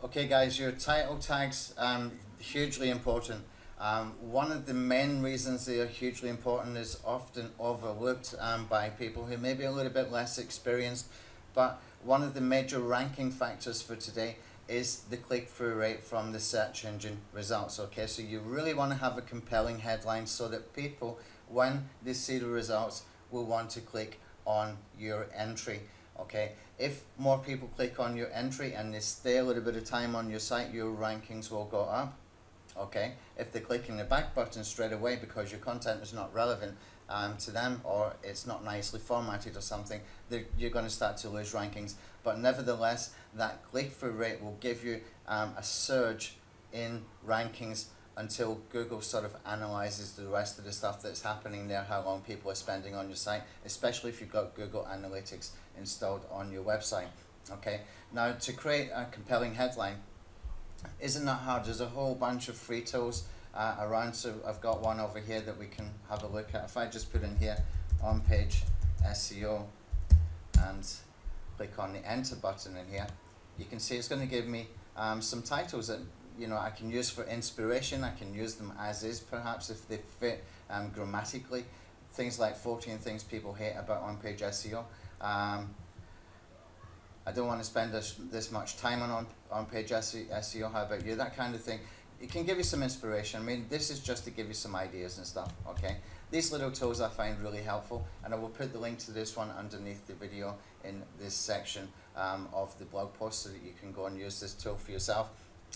Okay guys, your title tags, hugely important. One of the main reasons they are hugely important is often overlooked by people who may be a little bit less experienced, but one of the major ranking factors for today is the click-through rate from the search engine results. Okay, so you really want to have a compelling headline so that people, when they see the results, will want to click on your entry. Okay, if more people click on your entry and they stay a little bit of time on your site, your rankings will go up. Okay, if they're clicking the back button straight away because your content is not relevant to them, or it's not nicely formatted or something, you're going to start to lose rankings. But nevertheless, that click-through rate will give you a surge in rankings until Google sort of analyzes the rest of the stuff that's happening there, how long people are spending on your site, especially if you've got Google Analytics installed on your website. Okay, now to create a compelling headline isn't that hard. There's a whole bunch of free tools around, so I've got one over here that we can have a look at. If I just put in here on page SEO and click on the enter button in here, you can see it's going to give me some titles that I can use for inspiration. I can use them as is, perhaps, if they fit grammatically. Things like 14 things people hate about on-page SEO. I don't want to spend this much time on on-page SEO. How about you? That kind of thing. It can give you some inspiration. I mean, this is just to give you some ideas and stuff. Okay. These little tools I find really helpful, and I will put the link to this one underneath the video in this section of the blog post so that you can go and use this tool for yourself.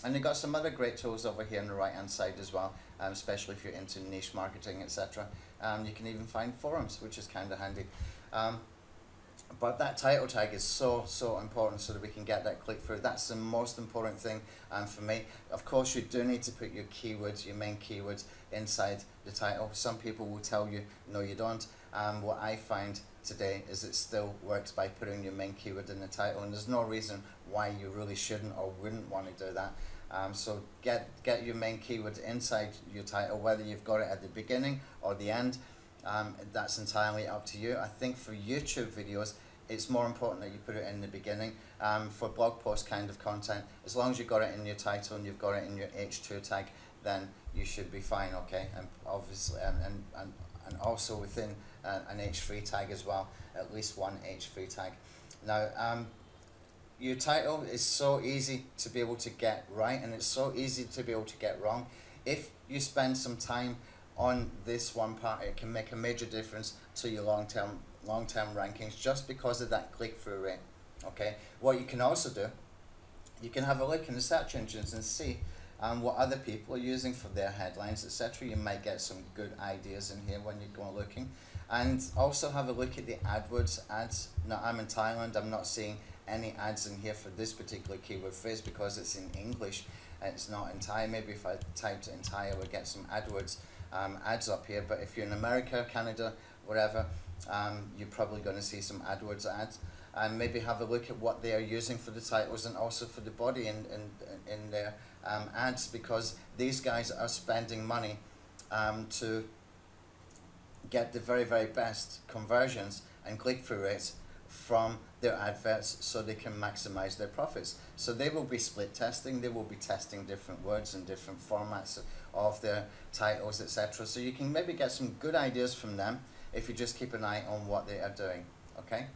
And they've got some other great tools over here on the right hand side as well, especially if you're into niche marketing, etc. You can even find forums, which is kind of handy. But that title tag is so important so that we can get that click through. That's the most important thing for me. Of course, you do need to put your keywords, your main keywords, inside the title. Some people will tell you, no you don't. What I find today is it still works by putting your main keyword in the title, and there's no reason why you really shouldn't or wouldn't want to do that. So get your main keyword inside your title, whether you've got it at the beginning or the end. That's entirely up to you. I think for YouTube videos, it's more important that you put it in the beginning. For blog post kind of content, as long as you've got it in your title and you've got it in your H2 tag, then you should be fine. Okay, and obviously, and also within an H3 tag as well, at least one H3 tag. Now, your title is so easy to be able to get right, and it's so easy to be able to get wrong. If you spend some time on this one part, it can make a major difference to your long-term rankings just because of that click-through rate. Okay, what you can also do, you can have a look in the search engines and see what other people are using for their headlines, etc. You might get some good ideas in here when you go looking. And also have a look at the AdWords ads. Now, I'm in Thailand, I'm not seeing any ads in here for this particular keyword phrase because it's in English, it's not in Thai. Maybe if I typed it in Thai I would get some AdWords ads up here, but if you're in America, Canada, whatever, you're probably going to see some AdWords ads. And maybe have a look at what they are using for the titles and also for the body in their ads, because these guys are spending money to get the very best conversions and click-through rates from their adverts so they can maximize their profits. So they will be split testing, they will be testing different words and different formats of their titles, etc. So you can maybe get some good ideas from them if you just keep an eye on what they are doing. Okay.